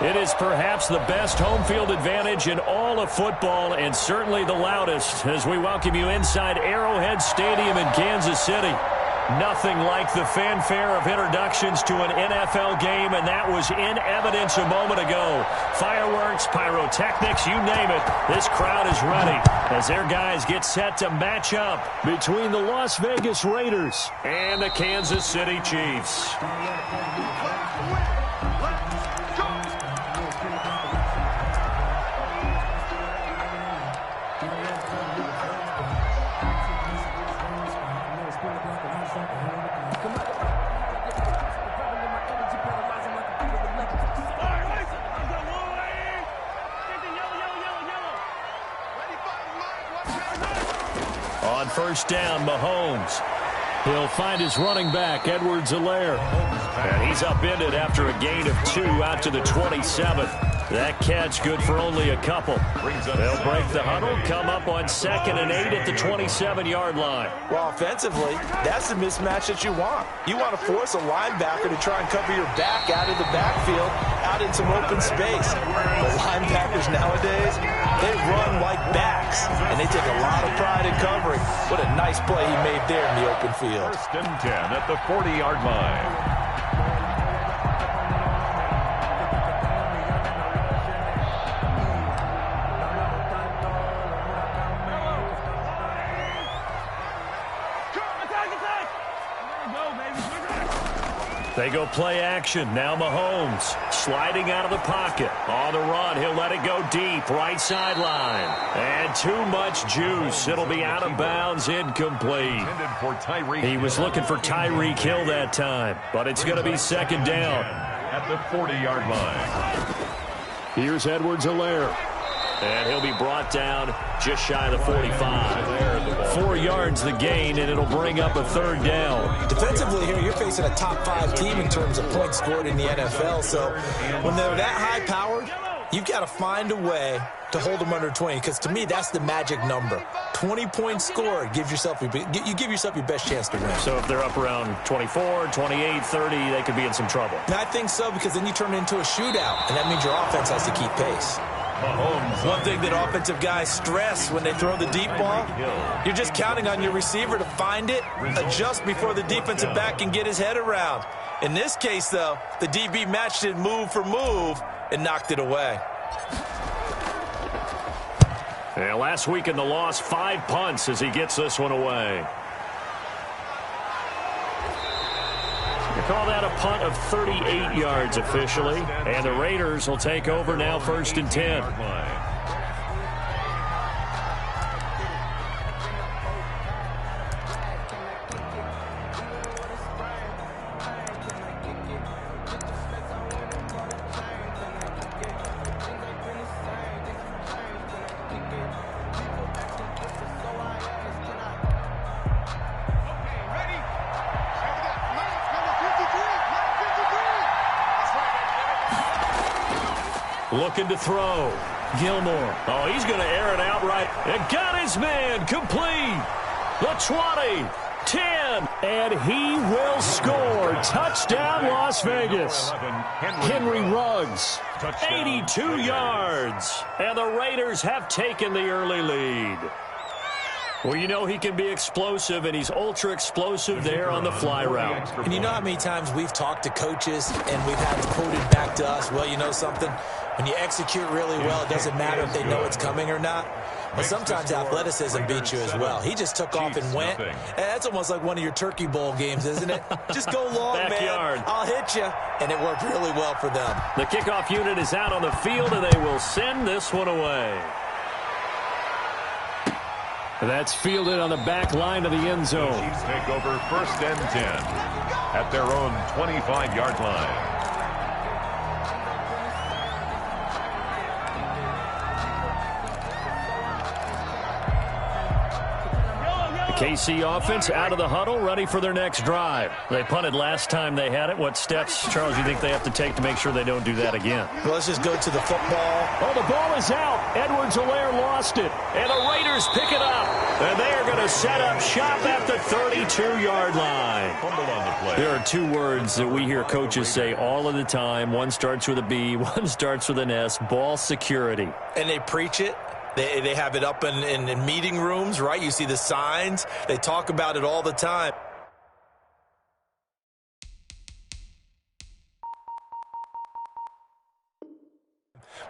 It is perhaps the best home field advantage in all of football and certainly the loudest as we welcome you inside Arrowhead Stadium in Kansas City. Nothing like the fanfare of introductions to an NFL game, and that was in evidence a moment ago. Fireworks, pyrotechnics, you name it. This crowd is ready as their guys get set to match up between the Las Vegas Raiders and the Kansas City Chiefs. On first down, Mahomes. He'll find his running back, Edwards-Helaire. And he's upended after a gain of 2 out to the 27. That catch good for only a couple. They'll break the huddle, come up on 2nd and 8 at the 27-yard line. Well, offensively, that's the mismatch that you want. You want to force a linebacker to try and cover your back out of the backfield, out in some open space. The linebackers nowadays, they run like backs, and they take a lot of pride in covering. What a nice play he made there in the open field. 1st and 10 at the 40-yard line. They go play action. Now Mahomes sliding out of the pocket. On the run, he'll let it go deep. Right sideline. And too much juice. It'll be out of bounds, incomplete. He was looking for Tyreek Hill that time, but it's going to be 2nd down. At the 40-yard line. Here's Edwards-Helaire. And he'll be brought down just shy of the 45. 4 yards the gain, and it'll bring up a 3rd down. Defensively here, you're facing a top 5 team in terms of points scored in the NFL. So when they're that high-powered, you've got to find a way to hold them under 20, because to me, that's the magic number. 20 points scored, you give yourself your best chance to win. So if they're up around 24, 28, 30, they could be in some trouble. And I think so, because then you turn it into a shootout, and that means your offense has to keep pace. Mahomes. One thing that offensive guys stress when they throw the deep ball, you're just counting on your receiver to find it, adjust before the defensive back can get his head around. In this case, though, the DB matched it move for move and knocked it away. And last week in the loss, 5 punts as he gets this one away. You call that a punt of 38 yards officially. And the Raiders will take over now 1st and 10. Looking to throw. Gilmore. Oh, he's going to air it out right. And got his man complete. The 20, 10, and he will score. Touchdown, Las Vegas. Henry Ruggs, 82 yards. And the Raiders have taken the early lead. Well, you know he can be explosive, and he's ultra-explosive there on the fly route. And you know how many times we've talked to coaches and we've had it quoted back to us, well, you know something? When you execute really well, it doesn't matter if they know it's coming or not. But sometimes athleticism beats you as well. He just took off and went. And that's almost like one of your Turkey Bowl games, isn't it? Just go long, Backyard. man. I'll hit you. And it worked really well for them. The kickoff unit is out on the field, and they will send this one away. That's fielded on the back line of the end zone. Chiefs take over 1st and 10 at their own 25-yard line. KC offense out of the huddle, ready for their next drive. They punted last time they had it. What steps, Charles, you think they have to take to make sure they don't do that again? Well, let's just go to the football. Oh, the ball is out. Edwards-Helaire lost it, and the Raiders pick it up. And they are going to set up shop at the 32-yard line. There are two words that we hear coaches say all of the time. One starts with a B, one starts with an S, ball security. And they preach it. They have it up in meeting rooms, right? You see the signs. They talk about it all the time.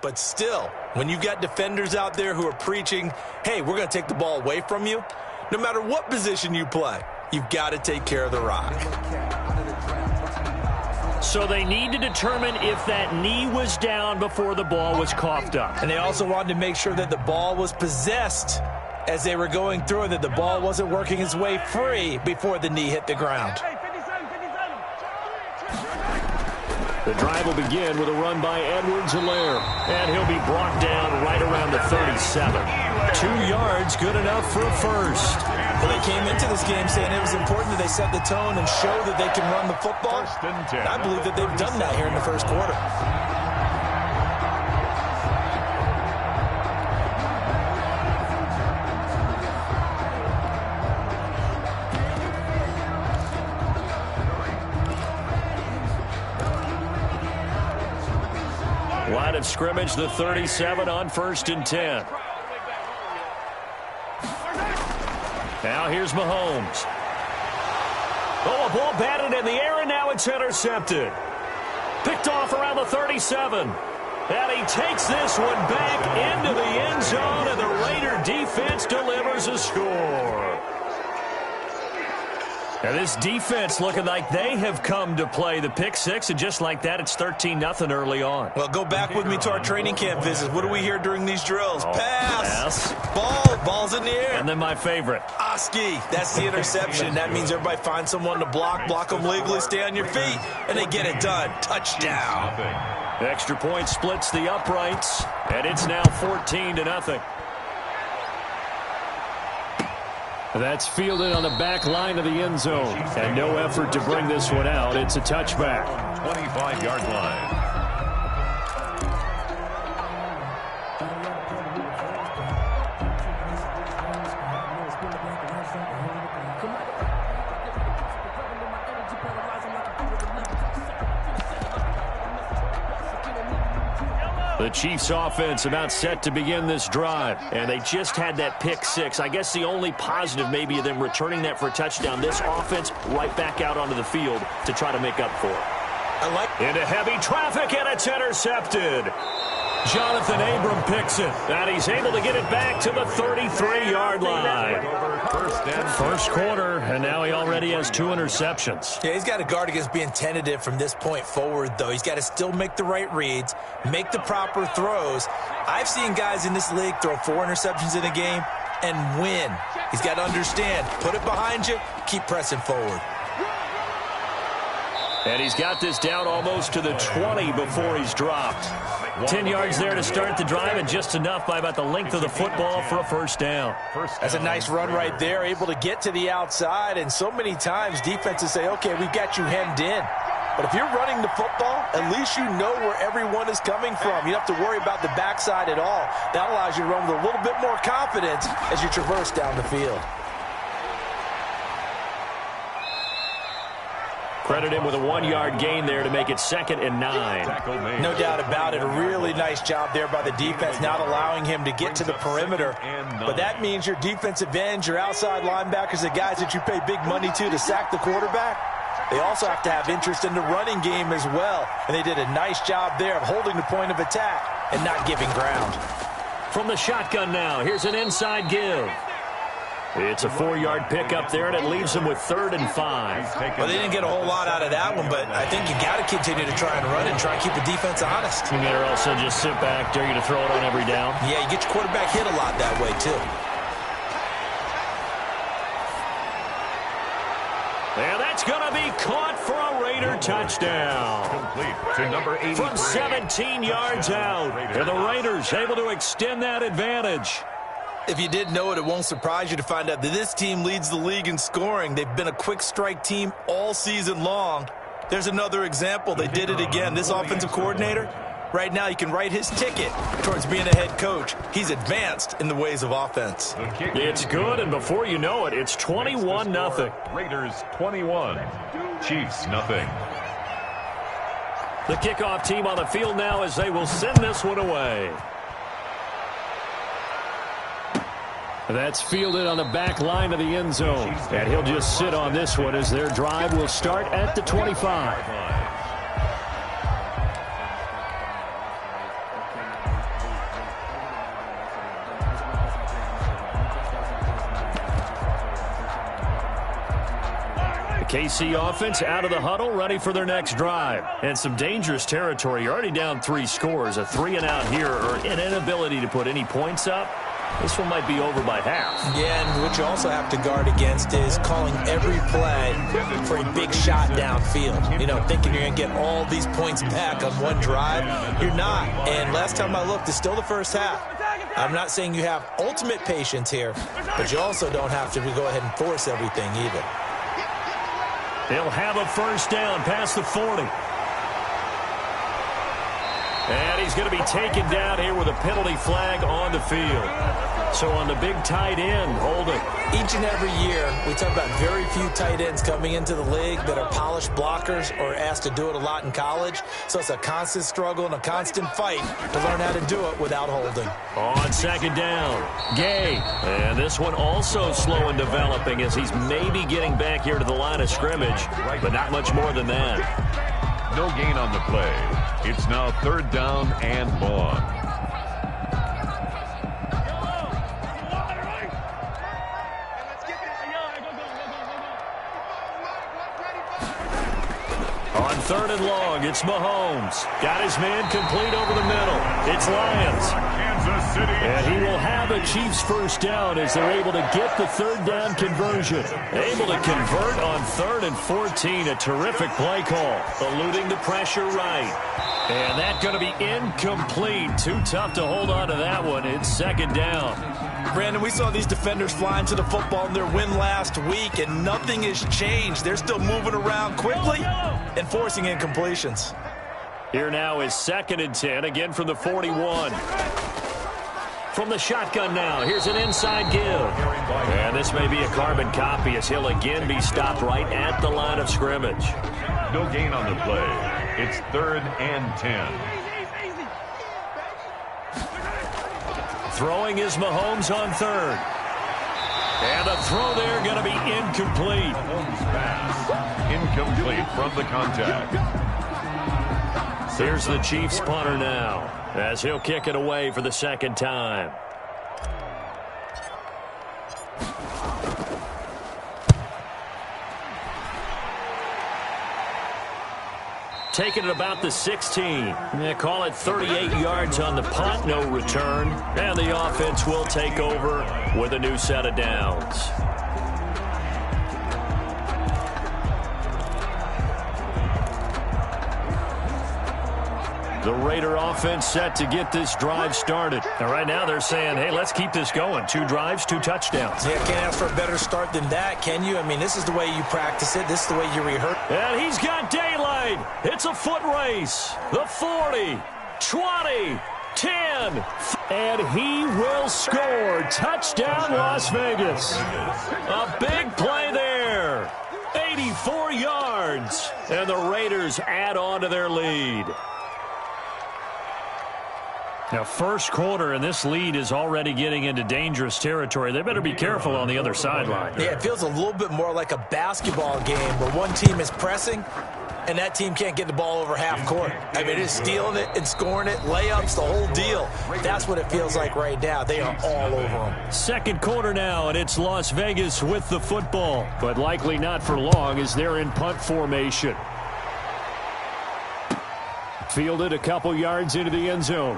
But still, when you've got defenders out there who are preaching, hey, we're going to take the ball away from you, no matter what position you play, you've got to take care of the rock. So they need to determine if that knee was down before the ball was coughed up. And they also wanted to make sure that the ball was possessed as they were going through, that the ball wasn't working its way free before the knee hit the ground. The drive will begin with a run by Edwards-Helaire, and he'll be brought down right around the 37. 2 yards, good enough for a first. Well, they came into this game saying it was important that they set the tone and show that they can run the football. And I believe that they've done that here in the first quarter. Line of scrimmage, the 37 on 1st and 10. Now here's Mahomes. Oh, a ball batted in the air, and now it's intercepted. Picked off around the 37. And he takes this one back into the end zone, and the Raider defense delivers a score. And this defense looking like they have come to play the pick six, and just like that, it's 13-0 early on. Well, go back with me to our training camp visits. What do we hear during these drills? Oh, pass. Ball's in the air. And then my favorite. Oski, that's the interception. That means everybody finds someone to block them legally, stay on your feet, and they get it done. Touchdown. Extra point splits the uprights, and it's now 14-0. That's fielded on the back line of the end zone. And no effort to bring this one out. It's a touchback. 25-yard line. The Chiefs offense about set to begin this drive, and they just had that pick six. I guess the only positive maybe of them returning that for a touchdown. This offense right back out onto the field to try to make up for it. Into heavy traffic, and it's intercepted. Jonathan Abram picks it, and he's able to get it back to the 33-yard line. First quarter, and now he already has 2 interceptions. Yeah, he's got to guard against being tentative from this point forward, though. He's got to still make the right reads, make the proper throws. I've seen guys in this league throw 4 interceptions in a game and win. He's got to understand, put it behind you, keep pressing forward. And he's got this down almost to the 20 before he's dropped. 10 yards there to start the drive, and just enough by about the length of the football for a first down. That's a nice run right there, able to get to the outside. And so many times defenses say, okay, we've got you hemmed in. But if you're running the football, at least you know where everyone is coming from. You don't have to worry about the backside at all. That allows you to run with a little bit more confidence as you traverse down the field. Credit him with a 1-yard gain there to make it 2nd and 9. No doubt about it. A really nice job there by the defense, not allowing him to get to the perimeter. But that means your defensive ends, your outside linebackers, the guys that you pay big money to sack the quarterback, they also have to have interest in the running game as well. And they did a nice job there of holding the point of attack and not giving ground. From the shotgun now, here's an inside give. It's a 4-yard pickup there, and it leaves them with 3rd and 5. Well, they didn't get a whole lot out of that one, but I think you got to continue to try and run and try and keep the defense honest. You better also just sit back, dare you to throw it on every down. Yeah, you get your quarterback hit a lot that way, too. And that's going to be caught for a Raider touchdown. Complete to number 83. From 17 yards out, and the Raiders able to extend that advantage. If you didn't know it, it won't surprise you to find out that this team leads the league in scoring. They've been a quick strike team all season long. There's another example. They did it again. This offensive coordinator, Right now, you can write his ticket towards being a head coach. He's advanced in the ways of offense. It's good, and before you know it, it's 21-0. Raiders 21, Chiefs nothing. The kickoff team on the field now as they will send this one away. That's fielded on the back line of the end zone. And he'll just sit on this one as their drive will start at the 25. KC offense out of the huddle, ready for their next drive. And some dangerous territory. You're already down 3 scores. A 3-and-out here, or an inability to put any points up. This one might be over by half. Yeah, and what you also have to guard against is calling every play for a big shot downfield. You know, thinking you're going to get all these points back on one drive. You're not. And last time I looked, it's still the first half. I'm not saying you have ultimate patience here, but you also don't have to go ahead and force everything either. They'll have a first down past the 40. And he's going to be taken down here with a penalty flag on the field. So on the big tight end, holding. Each and every year, we talk about very few tight ends coming into the league that are polished blockers or asked to do it a lot in college. So it's a constant struggle and a constant fight to learn how to do it without holding. On second down, Gay. And this one also slow in developing as he's maybe getting back here to the line of scrimmage, but not much more than that. No gain on the play. It's now 3rd down and long. On 3rd and long, it's Mahomes. Got his man complete over the middle. It's Lions. Kansas City. And he will have a Chiefs first down as they're able to get the 3rd down conversion. Able to convert on 3rd and 14. A terrific play call. Eluding the pressure right. And that's going to be incomplete. Too tough to hold on to that one. It's 2nd down. Brandon, we saw these defenders flying to the football in their win last week, and nothing has changed. They're still moving around quickly and forcing incompletions. Here now is 2nd and 10, again from the 41. From the shotgun now, here's an inside give. And this may be a carbon copy as he'll again be stopped right at the line of scrimmage. No gain on the play. It's 3rd and 10. Throwing is Mahomes on 3rd. And the throw there going to be incomplete. Mahomes pass. Incomplete from the contact. Here's the Chiefs punter now as he'll kick it away for the 2nd time. Taking it about the 16. They call it 38 yards on the punt, no return. And the offense will take over with a new set of downs. The Raider offense set to get this drive started. And right now they're saying, hey, let's keep this going. 2 drives, 2 touchdowns. Yeah, can't ask for a better start than that, can you? I mean, this is the way you practice it. This is the way you rehearse. And he's got daylight. It's a foot race. The 40, 20, 10. And he will score. Touchdown, Las Vegas. A big play there. 84 yards. And the Raiders add on to their lead. Now, first quarter, and this lead is already getting into dangerous territory. They better be careful on the other sideline. Yeah, it feels a little bit more like a basketball game where one team is pressing and that team can't get the ball over half court. I mean, it's stealing it and scoring it, layups, the whole deal. That's what it feels like right now. They are all over them. Second quarter now, and it's Las Vegas with the football, but likely not for long as they're in punt formation. Fielded a couple yards into the end zone.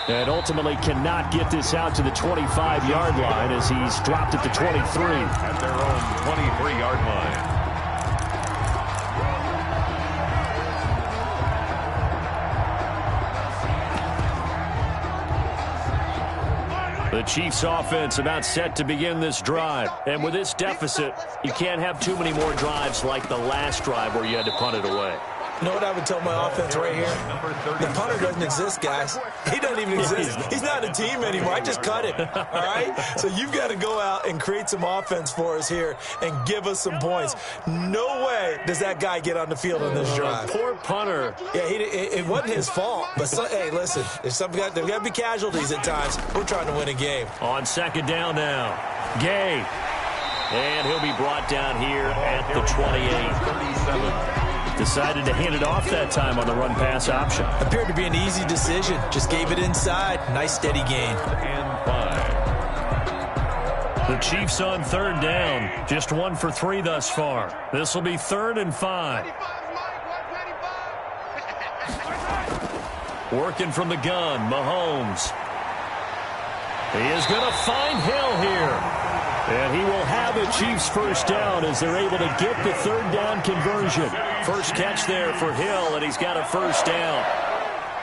And ultimately cannot get this out to the 25-yard line as he's dropped at the 23. At their own 23-yard line. The Chiefs offense about set to begin this drive. And with this deficit, you can't have too many more drives like the last drive where you had to punt it away. You know what I would tell my offense right here? The punter doesn't exist, guys. He doesn't even exist. He's not a team anymore. I just cut him, all right? So you've got to go out and create some offense for us here and give us some points. No way does that guy get on the field on this drive. Poor punter. Yeah, it wasn't his fault. But, hey, listen, there's got to be casualties at times. We're trying to win a game. On second down now, Gay. And he'll be brought down here at the 28. Decided to hand it off that time on the run-pass option. Appeared to be an easy decision. Just gave it inside. Nice, steady gain. And 5. The Chiefs on third down. Just 1 for 3 thus far. This will be 3rd and 5. Working from the gun, Mahomes. He is going to find Hill here. And he will have a Chiefs first down as they're able to get the third down conversion. First catch there for Hill, and he's got a first down.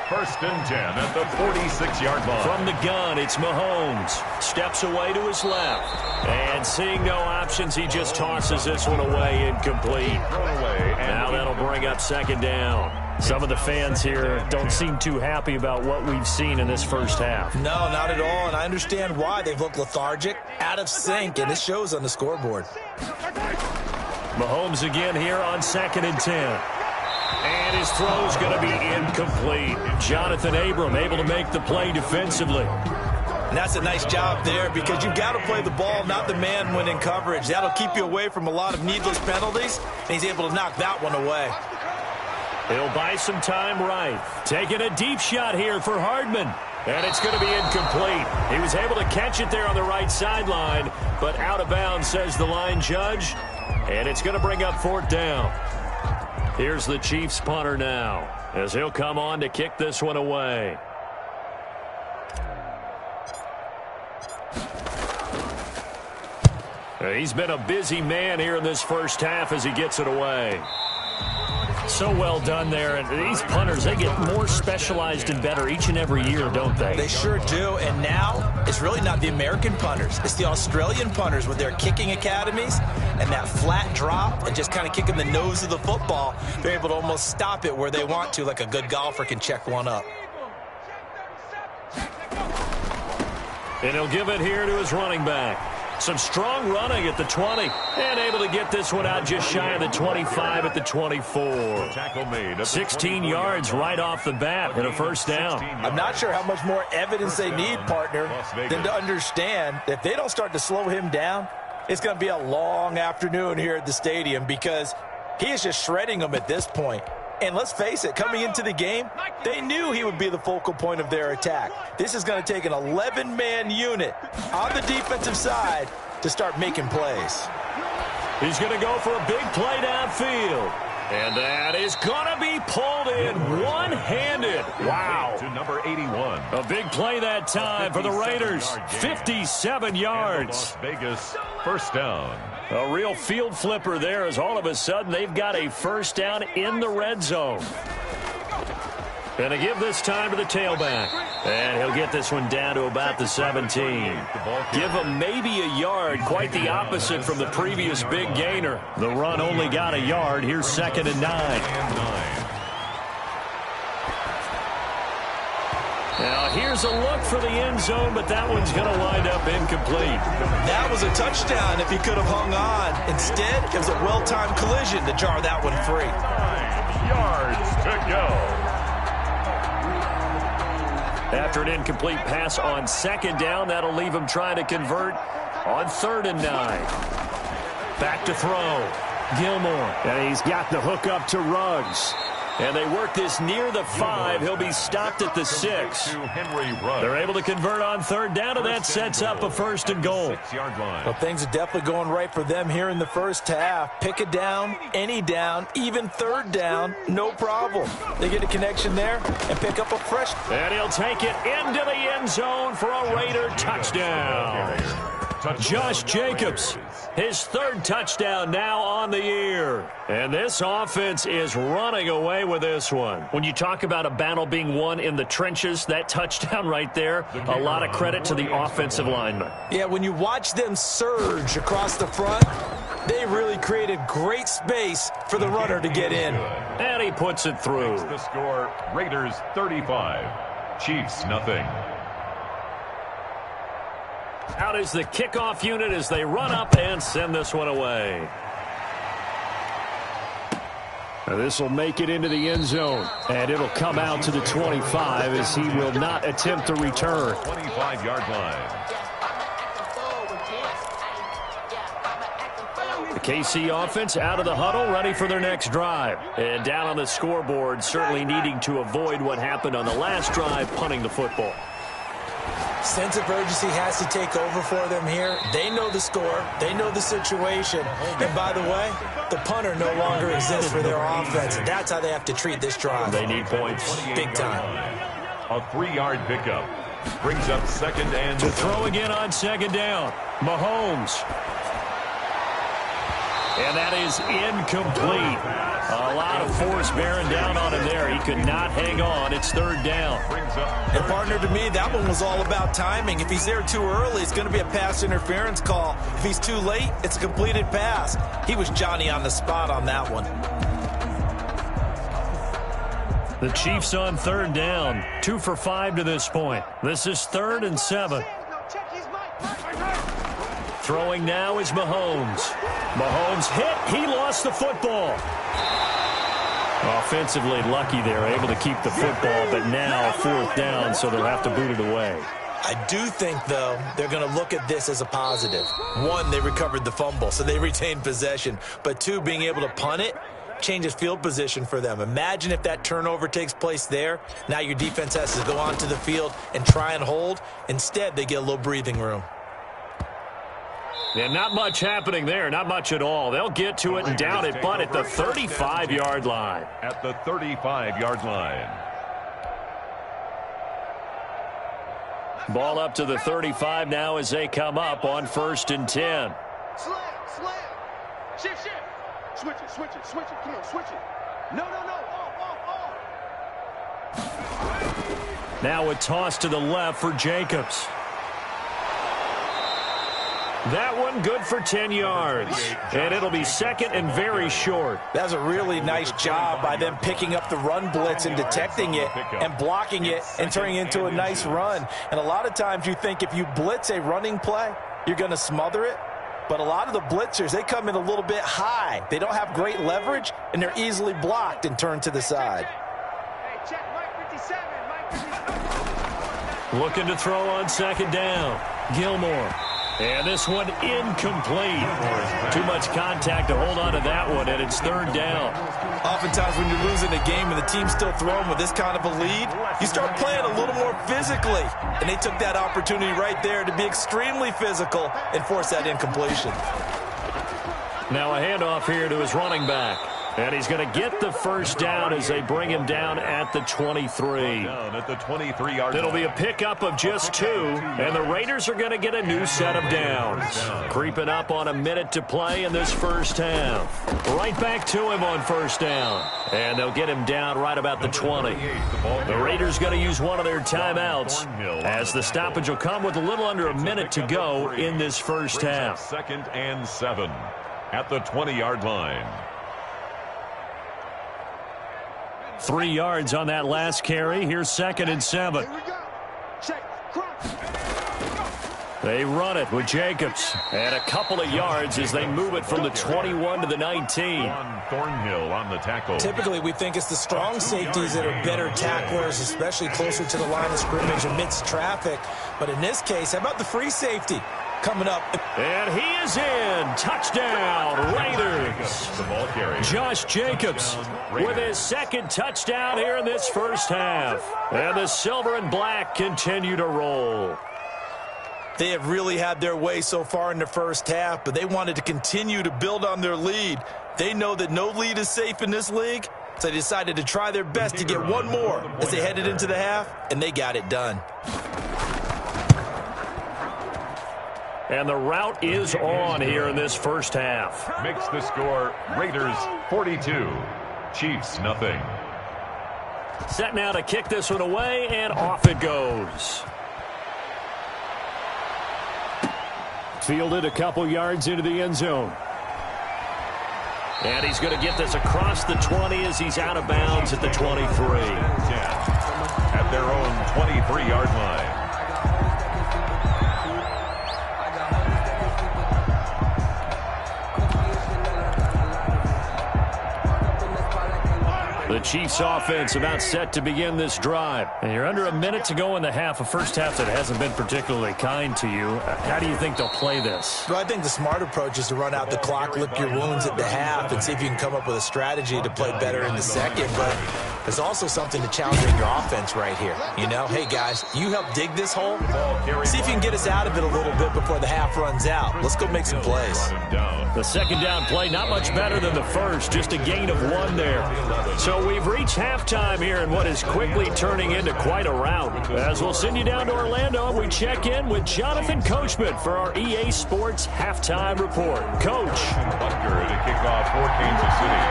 1st and 10 at the 46-yard line. From the gun, it's Mahomes. Steps away to his left. And seeing no options, he just tosses this one away, incomplete. Now that'll bring up second down. Some of the fans here don't seem too happy about what we've seen in this first half. No, not at all, and I understand why. They've looked lethargic, out of sync, and it shows on the scoreboard. Mahomes again here on 2nd and 10. And his throw's going to be incomplete. Jonathan Abram able to make the play defensively. And that's a nice job there because you've got to play the ball, not the man when in coverage. That'll keep you away from a lot of needless penalties, and he's able to knock that one away. He'll buy some time right. Taking a deep shot here for Hardman. And it's going to be incomplete. He was able to catch it there on the right sideline, but out of bounds, says the line judge. And it's going to bring up 4th down. Here's the Chiefs punter now, as he'll come on to kick this one away. He's been a busy man here in this first half as he gets it away. So well done there. And these punters, they get more specialized and better each and every year, don't they? They sure do. And now it's really not the American punters. It's the Australian punters with their kicking academies and that flat drop and just kind of kicking the nose of the football. They're able to almost stop it where they want to, like a good golfer can check one up. And he'll give it here to his running back. Some strong running at the 20. And able to get this one out just shy of the 25 at the 24. 16 yards right off the bat and a first down. I'm not sure how much more evidence they need, partner, than to understand that if they don't start to slow him down, it's going to be a long afternoon here at the stadium because he is just shredding them at this point. And let's face it, coming into the game, they knew he would be the focal point of their attack. This is going to take an 11-man unit on the defensive side to start making plays. He's going to go for a big play downfield. And that is going to be pulled in one-handed. Wow. To number 81. A big play that time for the Raiders. 57 yards. Las Vegas first down. A real field flipper there as all of a sudden they've got a first down in the red zone. Going to give this time to the tailback. And he'll get this one down to about the 17. Give him maybe a yard, quite the opposite from the previous big gainer. The run only got a yard. Here's 2nd and 9. Now here's a look for the end zone, but that one's going to wind up incomplete. That was a touchdown if he could have hung on. Instead, it was a well-timed collision to jar that one free. 9 yards to go. After an incomplete pass on 2nd down, that'll leave him trying to convert on 3rd and 9. Back to throw. Gilmore. And he's got the hook up to Ruggs. And they work this near the 5. He'll be stopped at the 6. They're able to convert on 3rd down, and that sets up a 1st and goal. Well, things are definitely going right for them here in the first half. Pick it down, any down, even 3rd down, no problem. They get a connection there and pick up a fresh. And he'll take it into the end zone for a Raider touchdown. Josh Jacobs, his 3rd touchdown now on the year. And this offense is running away with this one. When you talk about a battle being won in the trenches, that touchdown right there, a lot of credit to the offensive lineman. Yeah, when you watch them surge across the front, They really created great space for the runner to get in. And he puts it through. The score, Raiders 35, Chiefs nothing. Out is the kickoff unit as they run up and send this one away. This will make it into the end zone, and it'll come out to the 25 as he will not attempt to return. 25-yard line. The KC offense out of the huddle, ready for their next drive. And down on the scoreboard, certainly needing to avoid what happened on the last drive, punting the football. Sense of urgency has to take over for them here. They know the score. They know the situation. And by the way, the punter no longer exists for their offense. And that's how they have to treat this drive. They need points. Big time. A 3-yard pickup. Brings up second and to throw again on second down. Mahomes. And that is incomplete. A lot of force bearing down on him there. He could not hang on. It's third down. And partner, to me, that one was all about timing. If he's there too early, it's going to be a pass interference call. If he's too late, it's a completed pass. He was Johnny on the spot on that one. The Chiefs on third down. 2 for 5 to this point. This is 3rd and 7. Throwing now is Mahomes. Mahomes hit. He lost the football. Offensively lucky they're able to keep the football, but now 4th down, so they'll have to boot it away. I do think, though, they're going to look at this as a positive. 1, they recovered the fumble, so they retained possession. But 2, being able to punt it changes field position for them. Imagine if that turnover takes place there. Now your defense has to go onto the field and try and hold. Instead, they get a little breathing room. Yeah, not much happening there. Not much at all. They'll get to it and down it, but at the 35-yard line. At the 35-yard line. Ball up to the 35 now as they come up on 1st and 10. Slam. Shift. Switch it. Come on, switch it. No. Off. Now a toss to the left for Jacobs. That one good for 10 yards. And it'll be 2nd and very short. That's a really nice job by them picking up the run blitz and detecting it and blocking it and turning it into a nice run. And a lot of times you think if you blitz a running play, you're going to smother it. But a lot of the blitzers, they come in a little bit high. They don't have great leverage, and they're easily blocked and turned to the side. Hey, check Mike 57. Looking to throw on 2nd down. Gilmore. And this one incomplete. Too much contact to hold on to that one, and it's 3rd down. Oftentimes when you're losing a game and the team's still throwing with this kind of a lead, you start playing a little more physically. And they took that opportunity right there to be extremely physical and force that incompletion. Now a handoff here to his running back. And he's going to get the 1st down as they bring him down at the 23. Down at the 23-yard line. It'll be a pickup of just 2, and the Raiders are going to get a new set of downs. Creeping up on a minute to play in this first half. Right back to him on 1st down. And they'll get him down right about the 20. The Raiders going to use one of their timeouts as the stoppage will come with a little under a minute to go in this first half. 2nd and 7 at the 20-yard line. 3 yards on that last carry. Here's 2nd and 7. Here we go. Check. Cross. They run it with Jacobs. And a couple of yards as they move it from the 21 to the 19. On Thornhill on the tackle. Typically, we think it's the strong safeties that are better tacklers, especially closer to the line of scrimmage amidst traffic. But in this case, how about the free safety coming up? And he is in. Touchdown, Raiders. The ball carrier. Josh Jacobs with his 2nd touchdown here in this first half. And the silver and black continue to roll. They have really had their way so far in the first half, but they wanted to continue to build on their lead. They know that no lead is safe in this league, so they decided to try their best to get one more as they headed into the half, and they got it done. And the route is on here in this first half. Makes the score Raiders 42, Chiefs nothing. Set now to kick this one away, and off it goes. Fielded a couple yards into the end zone. And he's going to get this across the 20 as he's out of bounds at the 23. At their own 23-yard line. The Chiefs offense about set to begin this drive. And you're under a minute to go in the half, a first half that hasn't been particularly kind to you. How do you think they'll play this? Well, I think the smart approach is to run out the clock, lick your wounds at the half, and see if you can come up with a strategy to play better in the second. But there's also something to challenging your offense right here. You know, hey, guys, you help dig this hole. See if you can get us out of it a little bit before the half runs out. Let's go make some plays. The second down play, not much better than the first, just a gain of 1 there. So we've reached halftime here in what is quickly turning into quite a rout. As we'll send you down to Orlando, we check in with Jonathan Coachman for our EA Sports Halftime Report. Coach. Butker to kick off for Kansas City.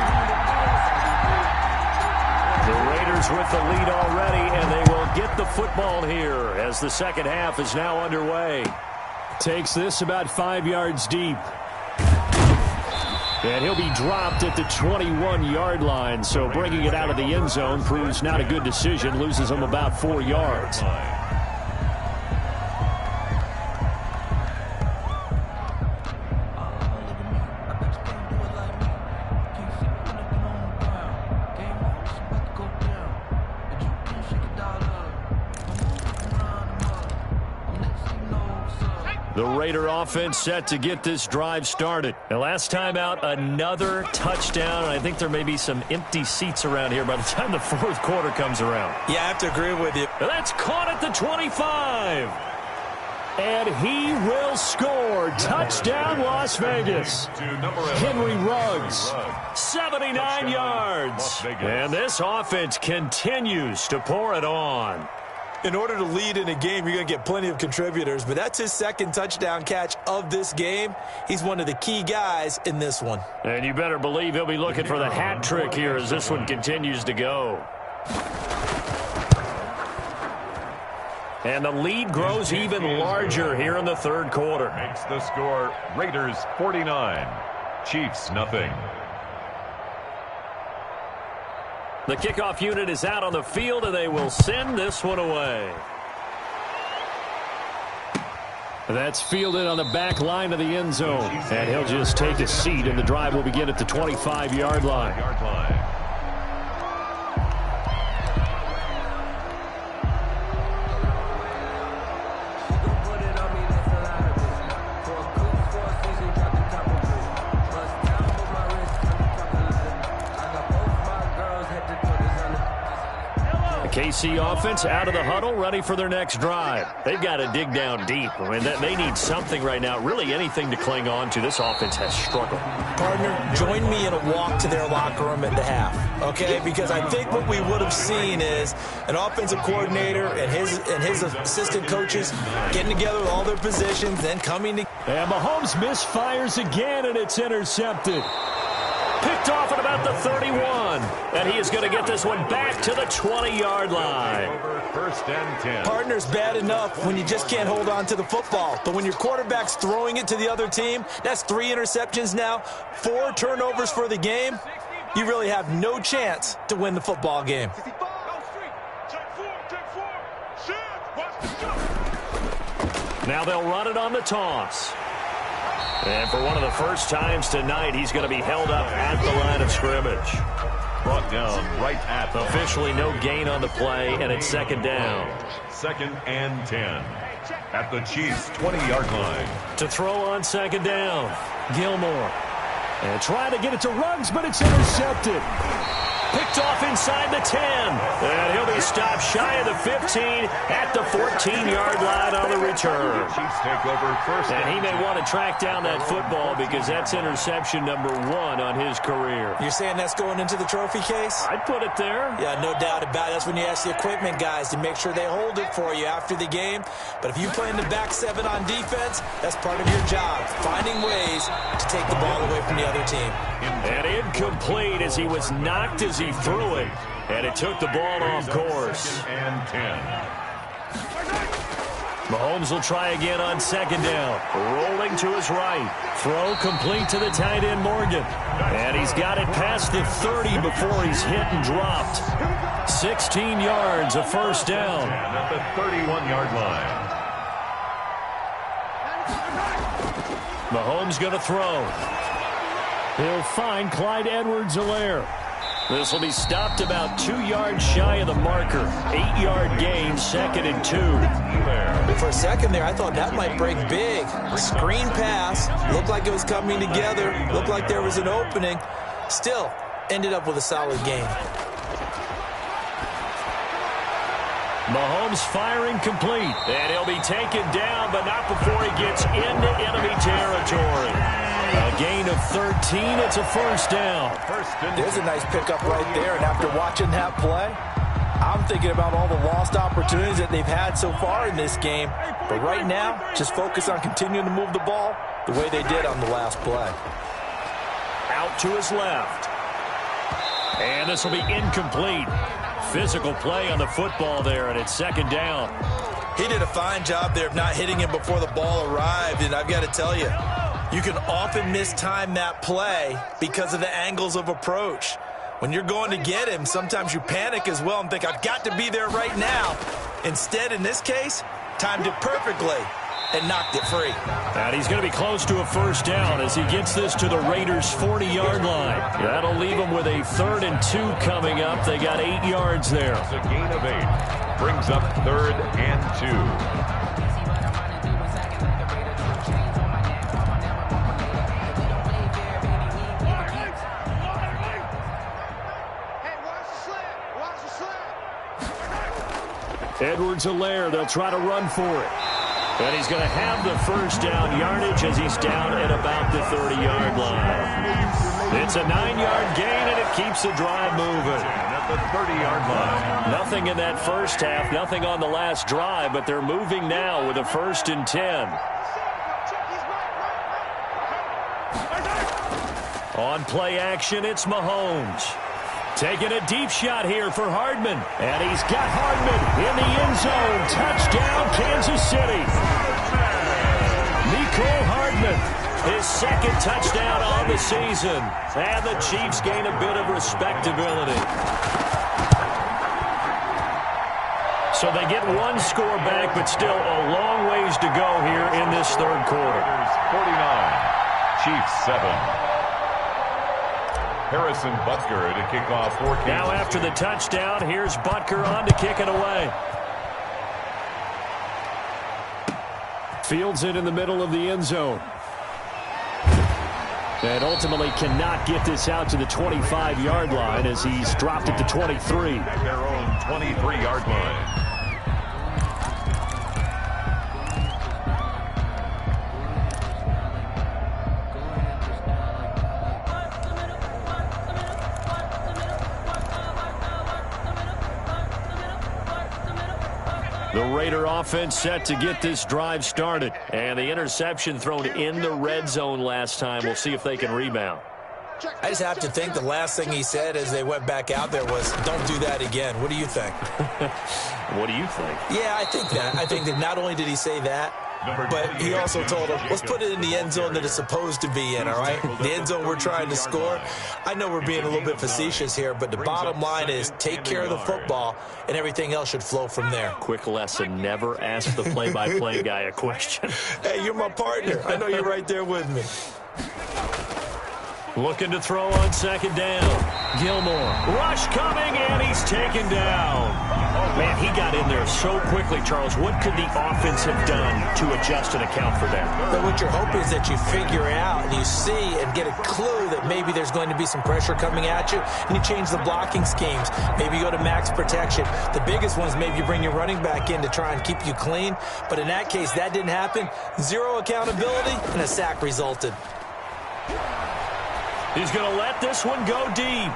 The Raiders with the lead already, and they will get the football here as the second half is now underway. Takes this about 5 yards deep. And he'll be dropped at the 21-yard line, so bringing it out of the end zone proves not a good decision, loses him about 4 yards. The Raider offense set to get this drive started. The last time out, another touchdown. I think there may be some empty seats around here by the time the fourth quarter comes around. Yeah, I have to agree with you. That's caught at the 25. And he will score. Touchdown, Las Vegas. Henry Ruggs, 79 yards. And this offense continues to pour it on. In order to lead in a game, you're going to get plenty of contributors, but that's his second touchdown catch of this game. He's one of the key guys in this one. And you better believe he'll be looking for the hat trick here as this one continues to go. And the lead grows even larger here in the third quarter. Makes the score Raiders 49, Chiefs nothing. The kickoff unit is out on the field, and they will send this one away. That's fielded on the back line of the end zone. And he'll just take a seat, and the drive will begin at the 25-yard line. KC offense out of the huddle, ready for their next drive. They've got to dig down deep. I mean, they need something right now, really anything to cling on to. This offense has struggled. Partner, join me in a walk to their locker room at the half, okay? Because I think what we would have seen is an offensive coordinator and his assistant coaches getting together with all their positions, then coming to... And Mahomes misfires again, and it's intercepted. Picked off at about the 31. And he is going to get this one back to the 20-yard line. First and 10. Partner's bad enough when you just can't hold on to the football. But when your quarterback's throwing it to the other team, that's 3 interceptions now, 4 turnovers for the game. You really have no chance to win the football game. Now they'll run it on the toss. And for one of the first times tonight, he's going to be held up at the line of scrimmage. Brought down right at the officially no gain on the play, and it's second down. Second and 10 at the Chiefs' 20-yard line. To throw on second down, Gilmore. And trying to get it to Ruggs, but it's intercepted. Picked off inside the 10. And he'll be stopped shy of the 15 at the 14-yard line on the return. Chiefs take over first. And he may want to track down that football because that's interception number 1 on his career. You're saying that's going into the trophy case? I'd put it there. Yeah, no doubt about it. That's when you ask the equipment guys to make sure they hold it for you after the game. But if you play in the back 7 on defense, that's part of your job, finding ways to take the ball away from the other team. And incomplete as he was knocked as he threw it. And it took the ball off course. And 10. Mahomes will try again on second down. Rolling to his right. Throw complete to the tight end, Morgan. And he's got it past the 30 before he's hit and dropped. 16 yards, a first down. And at the 31-yard line. Mahomes going to throw. He'll find Clyde Edwards-Helaire. This will be stopped about 2 yards shy of the marker. 8-yard gain, 2nd and 2. For a second there, I thought that might break big. Screen pass. Looked like it was coming together. Looked like there was an opening. Still, ended up with a solid gain. Mahomes firing complete. And he'll be taken down, but not before he gets into enemy territory. A gain of 13. It's a first down. There's a nice pickup right there. And after watching that play, I'm thinking about all the lost opportunities that they've had so far in this game. But right now, just focus on continuing to move the ball the way they did on the last play. Out to his left. And this will be incomplete. Physical play on the football there, and it's second down. He did a fine job there of not hitting him before the ball arrived. And I've got to tell you, you can often mistime that play because of the angles of approach. When you're going to get him, sometimes you panic as well and think, I've got to be there right now. Instead, in this case, timed it perfectly and knocked it free. And he's going to be close to a first down as he gets this to the Raiders' 40-yard line. That'll leave him with a 3rd and 2 coming up. They got 8 yards there. It's a gain of 8. Brings up 3rd and 2. Edwards-Helaire, they'll try to run for it. And he's going to have the first down yardage as he's down at about the 30-yard line. It's a 9-yard gain, and it keeps the drive moving. At the 30-yard line. Nothing in that first half, nothing on the last drive, but they're moving now with a 1st and 10. On play action, it's Mahomes. Taking a deep shot here for Hardman. And he's got Hardman in the end zone. Touchdown, Kansas City. Mecole Hardman, his 2nd touchdown on the season. And the Chiefs gain a bit of respectability. So they get one score back, but still a long ways to go here in this 3rd quarter. 49, Chiefs 7. Harrison Butker to kick off for Kansas. Now after the touchdown, here's Butker on to kick it away. Fields it in the middle of the end zone. And ultimately cannot get this out to the 25-yard line as he's dropped it to 23. At their own 23-yard line. The Raider offense set to get this drive started. And the interception thrown in the red zone last time. We'll see if they can rebound. I just have to think the last thing he said as they went back out there was, don't do that again. What do you think? What do you think? Yeah, I think that. I think that not only did he say that, but he also told him, let's put it in the end zone that it's supposed to be in, all right? The end zone we're trying to score. I know we're being a little bit facetious here, but the bottom line is take care of the football, and everything else should flow from there. Quick lesson, never ask the play-by-play guy a question. Hey, you're my partner. I know you're right there with me. Looking to throw on second down. Gilmore. Rush coming, and he's taken down. Man, he got in there so quickly, Charles. What could the offense have done to adjust and account for that? But what you're hoping is that you figure out and you see and get a clue that maybe there's going to be some pressure coming at you, and you change the blocking schemes. Maybe you go to max protection. The biggest one is maybe you bring your running back in to try and keep you clean. But in that case, that didn't happen. Zero accountability, and a sack resulted. He's going to let this one go deep.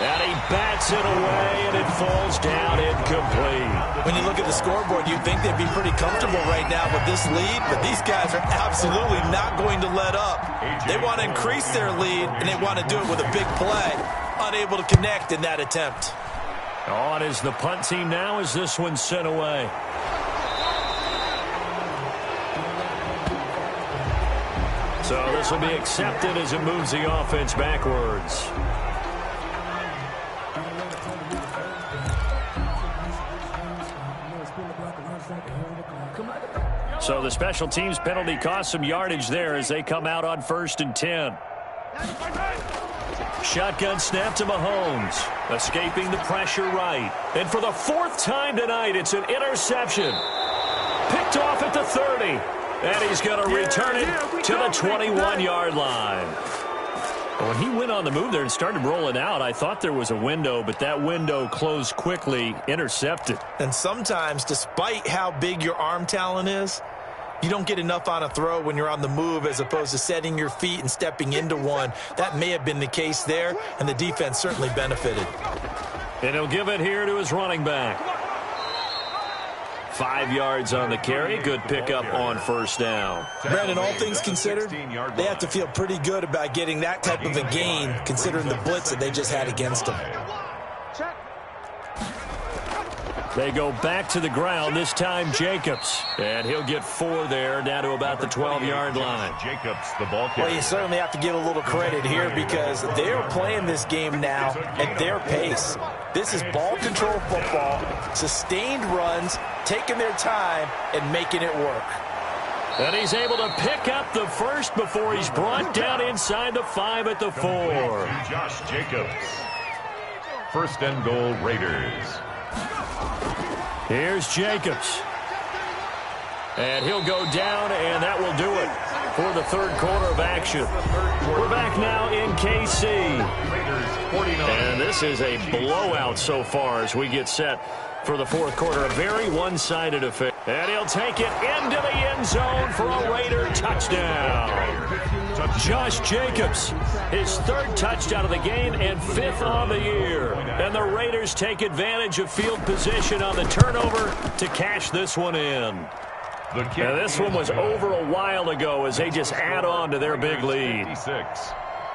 And he bats it away, and it falls down incomplete. When you look at the scoreboard, you'd think they'd be pretty comfortable right now with this lead, but these guys are absolutely not going to let up. They want to increase their lead, and they want to do it with a big play. Unable to connect in that attempt. On is the punt team now as this one's sent away. So this will be accepted as it moves the offense backwards. So the special teams penalty cost some yardage there as they come out on 1st and 10. Shotgun snap to Mahomes, escaping the pressure right. And for the 4th time tonight, it's an interception. Picked off at the 30. And he's going to return it to the 21-yard line. When he went on the move there and started rolling out, I thought there was a window, but that window closed quickly, intercepted. And sometimes, despite how big your arm talent is, you don't get enough on a throw when you're on the move as opposed to setting your feet and stepping into one. That may have been the case there, and the defense certainly benefited. And he'll give it here to his running back. 5 yards on the carry. Good pickup on 1st down. Brandon, all things considered, they have to feel pretty good about getting that type of a gain considering the blitz that they just had against them. They go back to the ground, this time Jacobs. And he'll get 4 there, down to about the 12-yard line. Jacobs, the ball carrier. Well, you certainly have to give a little credit here because they're playing this game now at their pace. This is ball control football, sustained runs, taking their time, and making it work. And he's able to pick up the first before he's brought down inside the 5 at the 4. Josh Jacobs. 1st and goal, Raiders. Here's Jacobs. And he'll go down, and that will do it for the 3rd quarter of action. We're back now in KC. And this is a blowout so far as we get set for the 4th quarter. A very one-sided affair. And he'll take it into the end zone for a Raider touchdown. Josh Jacobs, his 3rd touchdown of the game and 5th on the year. And the Raiders take advantage of field position on the turnover to cash this one in. Now, this one was over a while ago as they just add on to their big lead.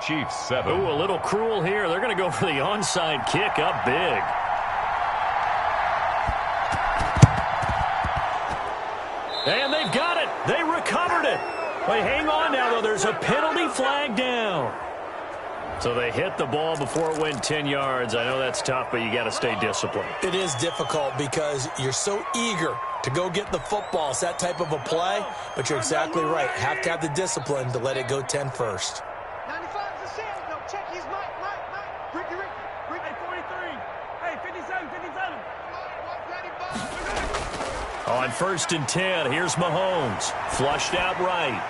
Chiefs 7. Ooh, a little cruel here. They're going to go for the onside kick up big. And they've got it. They recovered it. They hang on now, though. There's a penalty flag down. So they hit the ball before it went 10 yards. I know that's tough, but you got to stay disciplined. It is difficult because you're so eager to go get the football. It's that type of a play, but you're exactly right. Have to have the discipline to let it go 10 first. 95 is the same. No, check his mic. Ricky. Hey, 43. Hey, 57. On 1st and 10, here's Mahomes. Flushed out right.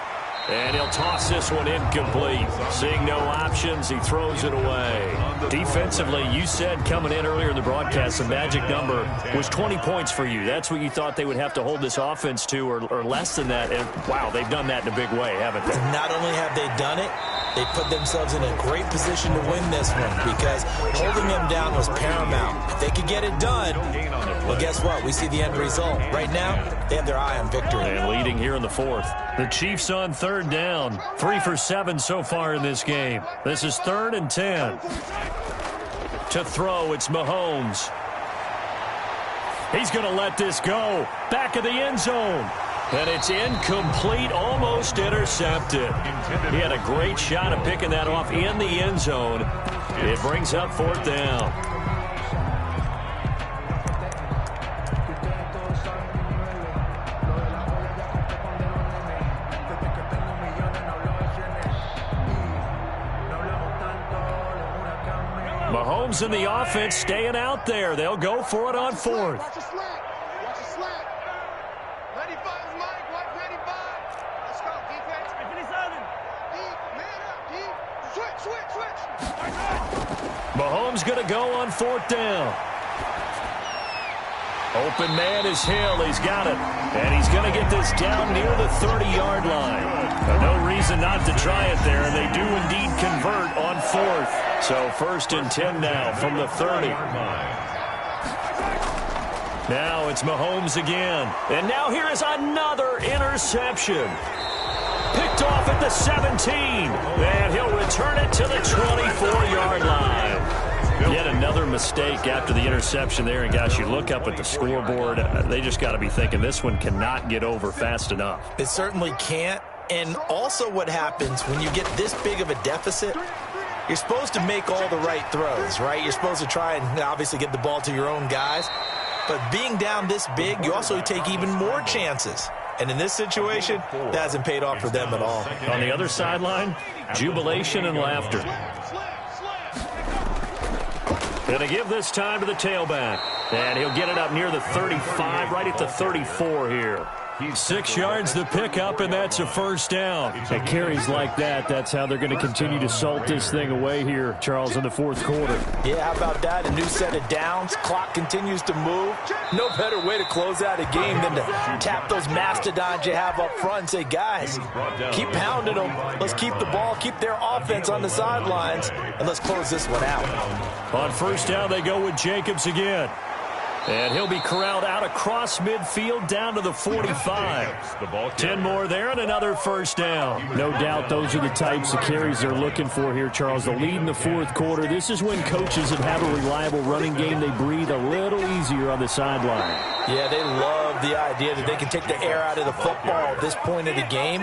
And he'll toss this one incomplete. Seeing no options, he throws it away. Defensively, you said coming in earlier in the broadcast, the magic number was 20 points for you. That's what you thought they would have to hold this offense to or less than that. And, wow, they've done that in a big way, haven't they? Not only have they done it, they put themselves in a great position to win this one because holding them down was paramount. If they could get it done, well, guess what? We see the end result. Right now, they have their eye on victory. And leading here in the 4th. The Chiefs on 3rd down. 3 for 7 so far in this game. This is 3rd and 10. To throw, it's Mahomes. He's going to let this go. Back of the end zone. And it's incomplete, almost intercepted. He had a great shot at picking that off in the end zone. It brings up 4th down. Mahomes and the offense staying out there. They'll go for it on 4th. Watch a slant. 95 is Mike. Watch 95. Let's go, defense. Deep, man up, deep. Switch. Mahomes going to go on 4th down. Open man is Hill. He's got it. And he's going to get this down near the 30-yard line. No reason not to try it there, and they do indeed convert on 4th. So 1st and 10 now from the 30. Now it's Mahomes again. And now here is another interception. Picked off at the 17. And he'll return it to the 24-yard line. Yet another mistake after the interception there. And, gosh, you look up at the scoreboard. They just got to be thinking this one cannot get over fast enough. It certainly can't. And also what happens when you get this big of a deficit, you're supposed to make all the right throws, right? You're supposed to try and obviously get the ball to your own guys. But being down this big, you also take even more chances. And in this situation, that hasn't paid off for them at all. On the other sideline, jubilation and laughter. Going to give this time to the tailback. And he'll get it up near the 35, right at the 34 here. 6 yards the pickup, and that's a first down. And carries like that, that's how they're going to continue to salt this thing away here, Charles, in the fourth quarter. Yeah, how about that? A new set of downs. Clock continues to move. No better way to close out a game than to tap those mastodons you have up front and say, guys, keep pounding them. Let's keep the ball, keep their offense on the sidelines, and let's close this one out. On first down, they go with Jacobs again. And he'll be corralled out across midfield down to the 45. 10 more there and another first down. No doubt those are the types of carries they're looking for here, Charles. The lead in the fourth quarter. This is when coaches that have a reliable running game, they breathe a little easier on the sideline. Yeah, they love the idea that they can take the air out of the football at this point of the game.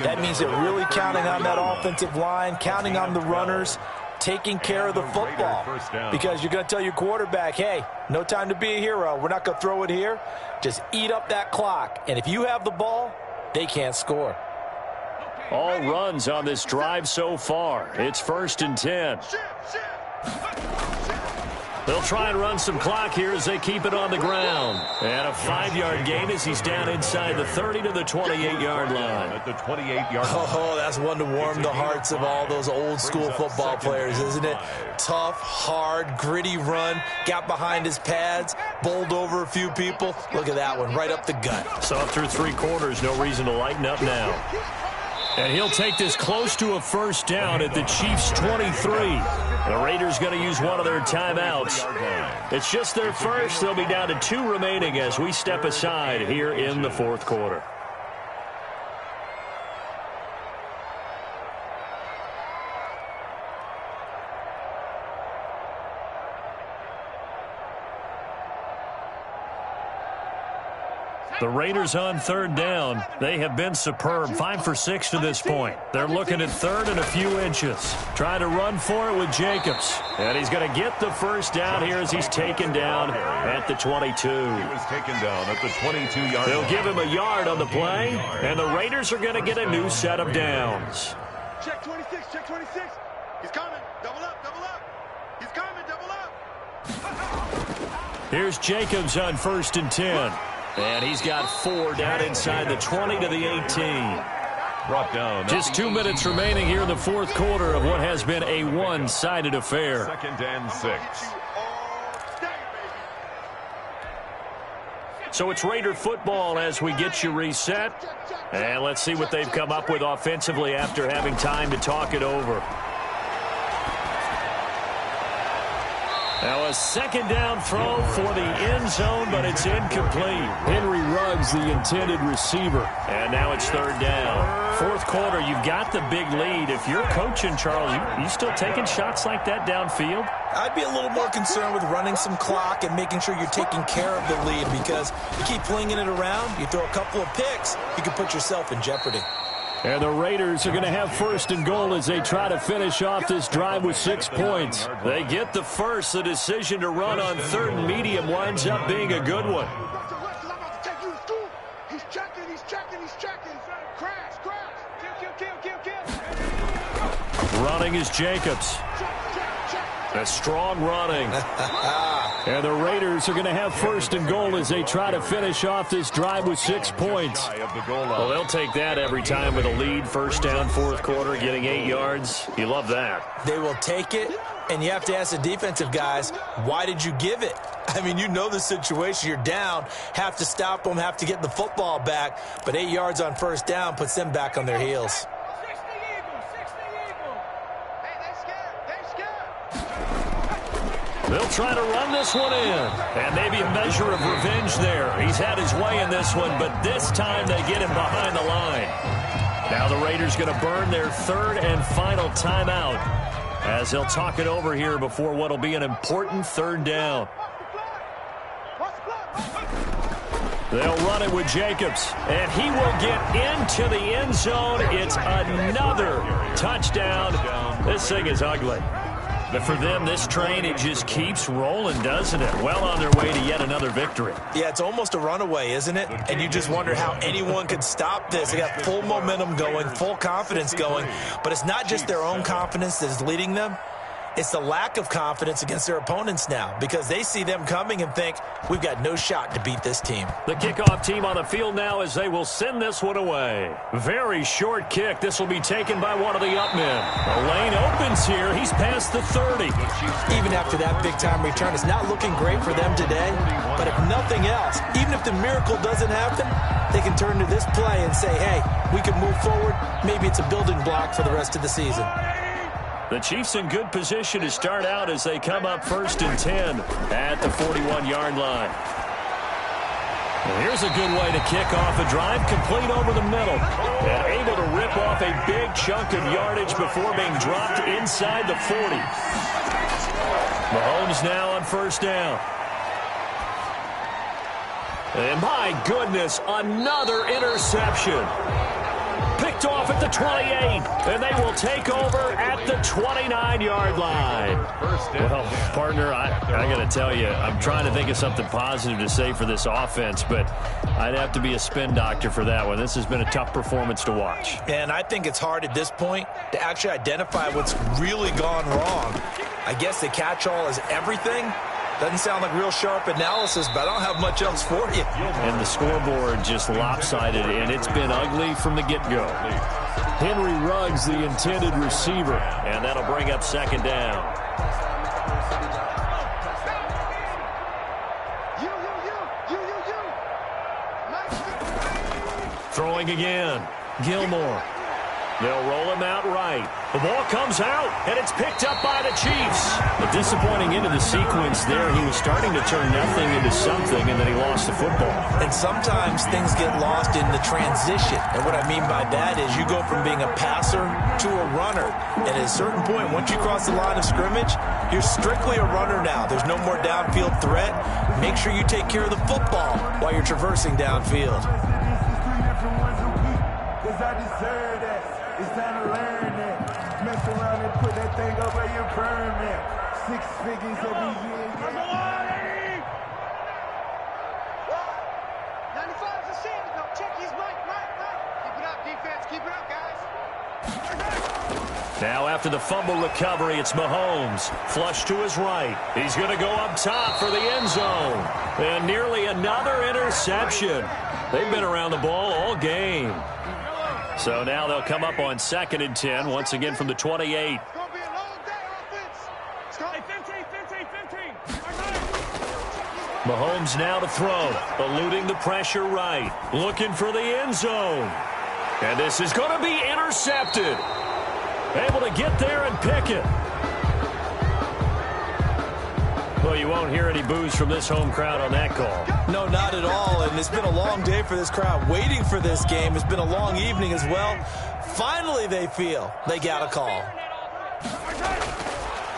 That means they're really counting on that offensive line, counting on the runners, taking care of the football, because you're going to tell your quarterback, hey, no time to be a hero. We're not going to throw it here. Just eat up that clock. And if you have the ball, they can't score. All runs on this drive so far. It's 1st and 10. They'll try and run some clock here as they keep it on the ground. And a 5-yard gain as he's down inside the 30 to the 28-yard line. At the 28-yard line. Oh, that's one to warm the hearts of all those old-school football players, isn't it? Tough, hard, gritty run. Got behind his pads, bowled over a few people. Look at that one, right up the gut. So through 3 quarters, no reason to lighten up now. And he'll take this close to a first down at the Chiefs' 23. The Raiders going to use one of their timeouts. It's just their first. They'll be down to 2 remaining as we step aside here in the fourth quarter. The Raiders on 3rd down. They have been superb. 5 for 6 to this point. They're looking at 3rd and a few inches. Trying to run for it with Jacobs. And he's going to get the first down here as he's taken down at the 22. He was taken down at the 22-yard line. They'll give him a yard on the play. And the Raiders are going to get a new set of downs. Check 26, check 26. He's coming. Double up, double up. He's coming, double up. Here's Jacobs on 1st and 10. And he's got 4 down inside the 20 to the 18. Brought down. Just 2 minutes remaining here in the fourth quarter of what has been a one-sided affair. 2nd and 6. So it's Raider football as we get you reset. And let's see what they've come up with offensively after having time to talk it over. Now a 2nd down throw for the end zone, but it's incomplete. Henry Ruggs, the intended receiver. And now it's 3rd down. Fourth quarter, you've got the big lead. If you're coaching, Charles, you still taking shots like that downfield? I'd be a little more concerned with running some clock and making sure you're taking care of the lead, because you keep flinging it around, you throw a couple of picks, you can put yourself in jeopardy. And the Raiders are going to have 1st and goal as they try to finish off this drive with 6 points. They get the first. The decision to run on 3rd and medium winds up being a good one. He's checking, he's checking, he's checking. Crash, crash. Kill. Running is Jacobs. A strong running. And the Raiders are going to have 1st and goal as they try to finish off this drive with 6 points. Well, they'll take that every time with a lead. 1st down, fourth quarter, getting 8 yards. You love that. They will take it, and you have to ask the defensive guys, why did you give it? I mean, you know the situation. You're down, have to stop them, have to get the football back. But 8 yards on 1st down puts them back on their heels. They'll try to run this one in. And maybe a measure of revenge there. He's had his way in this one, but this time they get him behind the line. Now the Raiders going to burn their 3rd and final timeout as they'll talk it over here before what will be an important 3rd down. They'll run it with Jacobs, and he will get into the end zone. It's another touchdown. This thing is ugly. But for them, this train, it just keeps rolling, doesn't it? Well on their way to yet another victory. Yeah, it's almost a runaway, isn't it? And you just wonder how anyone could stop this. They got full momentum going, full confidence going. But it's not just their own confidence that is leading them. It's the lack of confidence against their opponents now because they see them coming and think, we've got no shot to beat this team. The kickoff team on the field now as they will send this one away. Very short kick. This will be taken by one of the up men. The lane opens here. He's past the 30. Even after that big-time return, it's not looking great for them today. But if nothing else, even if the miracle doesn't happen, they can turn to this play and say, hey, we can move forward. Maybe it's a building block for the rest of the season. The Chiefs in good position to start out as they come up 1st and 10 at the 41-yard line. Well, here's a good way to kick off a drive, complete over the middle. And able to rip off a big chunk of yardage before being dropped inside the 40. Mahomes now on 1st down. And my goodness, another interception. Picked off at the 28, and they will take over at the 29-yard line. Well, partner, I got to tell you, I'm trying to think of something positive to say for this offense, but I'd have to be a spin doctor for that one. This has been a tough performance to watch. And I think it's hard at this point to actually identify what's really gone wrong. I guess the catch-all is everything. Doesn't sound like real sharp analysis, but I don't have much else for you. And the scoreboard just lopsided, and it's been ugly from the get-go. Henry Ruggs, the intended receiver, and that'll bring up 2nd down. Throwing again. Gilmore. They'll roll him out right. The ball comes out, and it's picked up by the Chiefs. A disappointing end of the sequence there. He was starting to turn nothing into something, and then he lost the football. And sometimes things get lost in the transition. And what I mean by that is you go from being a passer to a runner. And at a certain point, once you cross the line of scrimmage, you're strictly a runner now. There's no more downfield threat. Make sure you take care of the football while you're traversing downfield. It's time to learn that. Mess around and put that thing over your permit. 6 figures every year. 95 is a sin. No, check his mic. Keep it up, defense. Keep it up, guys. Now after the fumble recovery, it's Mahomes. Flush to his right. He's going to go up top for the end zone. And nearly another interception. They've been around the ball all game. So now they'll come up on 2nd and 10, once again from the 28. It's going to be a long day, offense. Start 15. Mahomes now to throw, eluding the pressure right, looking for the end zone. And this is going to be intercepted. Able to get there and pick it. Well, you won't hear any boos from this home crowd on that call. No, not at all. And it's been a long day for this crowd waiting for this game. It's been a long evening as well. Finally, they feel they got a call.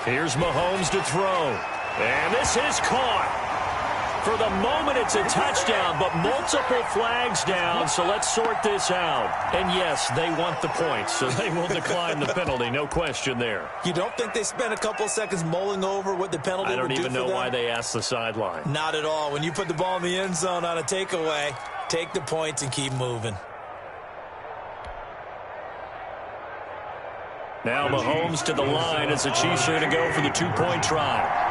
Here's Mahomes to throw. And this is caught. For the moment, it's a touchdown, but multiple flags down, so let's sort this out. And yes, they want the points, so they will decline the penalty, no question there. You don't think they spent a couple seconds mulling over what the penalty would do for them? I don't even know why they asked the sideline. Not at all. When you put the ball in the end zone on a takeaway, take the points and keep moving. Now Mahomes to the line as the Chiefs are going to go for the 2-point try.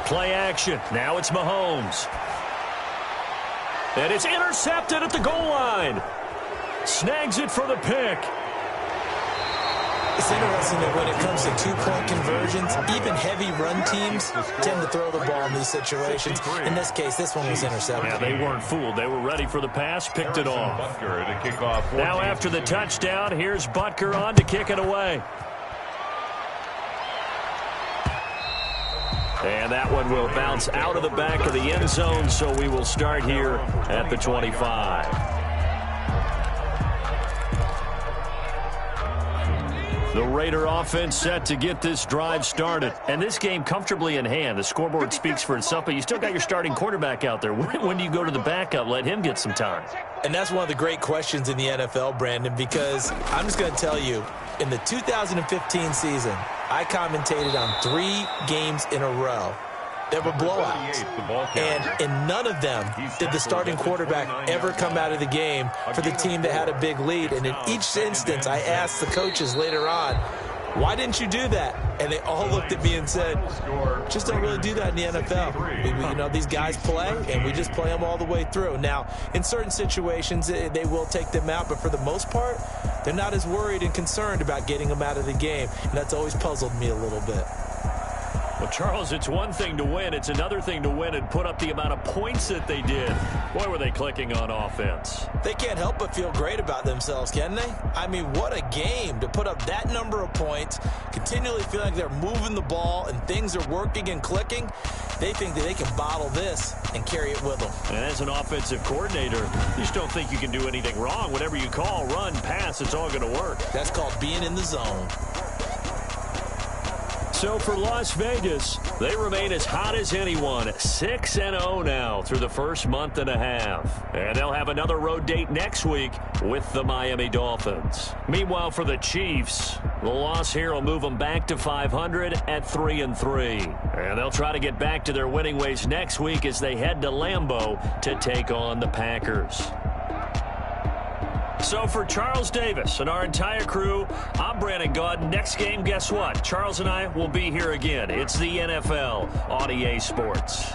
Play action. Now it's Mahomes. And it's intercepted at the goal line. Snags it for the pick. It's interesting that when it comes to 2-point conversions, even heavy run teams tend to throw the ball in these situations. In this case, this one was intercepted. Yeah, they weren't fooled. They were ready for the pass, picked it off. Butker to kick off. Now after the touchdown, here's Butker on to kick it away. And that one will bounce out of the back of the end zone, so we will start here at the 25. The Raider offense set to get this drive started. And this game comfortably in hand. The scoreboard speaks for itself, but you still got your starting quarterback out there. When do you go to the backup? Let him get some time. And that's one of the great questions in the NFL, Brandon, because I'm just going to tell you, in the 2015 season, I commentated on 3 games in a row. There were blowouts, and in none of them did the starting quarterback ever come out of the game for the team that had a big lead. And in each instance, I asked the coaches later on, why didn't you do that? And they all looked at me and said, just don't really do that in the NFL. These guys play, and we just play them all the way through. Now, in certain situations, they will take them out, but for the most part, they're not as worried and concerned about getting them out of the game. And that's always puzzled me a little bit. Well, Charles, it's one thing to win. It's another thing to win and put up the amount of points that they did. Boy, were they clicking on offense. They can't help but feel great about themselves, can they? I mean, what a game to put up that number of points, continually feel like they're moving the ball and things are working and clicking. They think that they can bottle this and carry it with them. And as an offensive coordinator, you just don't think you can do anything wrong. Whatever you call, run, pass, it's all going to work. That's called being in the zone. So for Las Vegas, they remain as hot as anyone, 6-0 now through the first month and a half. And they'll have another road date next week with the Miami Dolphins. Meanwhile, for the Chiefs, the loss here will move them back to 500 at 3-3. And they'll try to get back to their winning ways next week as they head to Lambeau to take on the Packers. So for Charles Davis and our entire crew, I'm Brandon Gaudin. Next game, guess what? Charles and I will be here again. It's the NFL on EA Sports.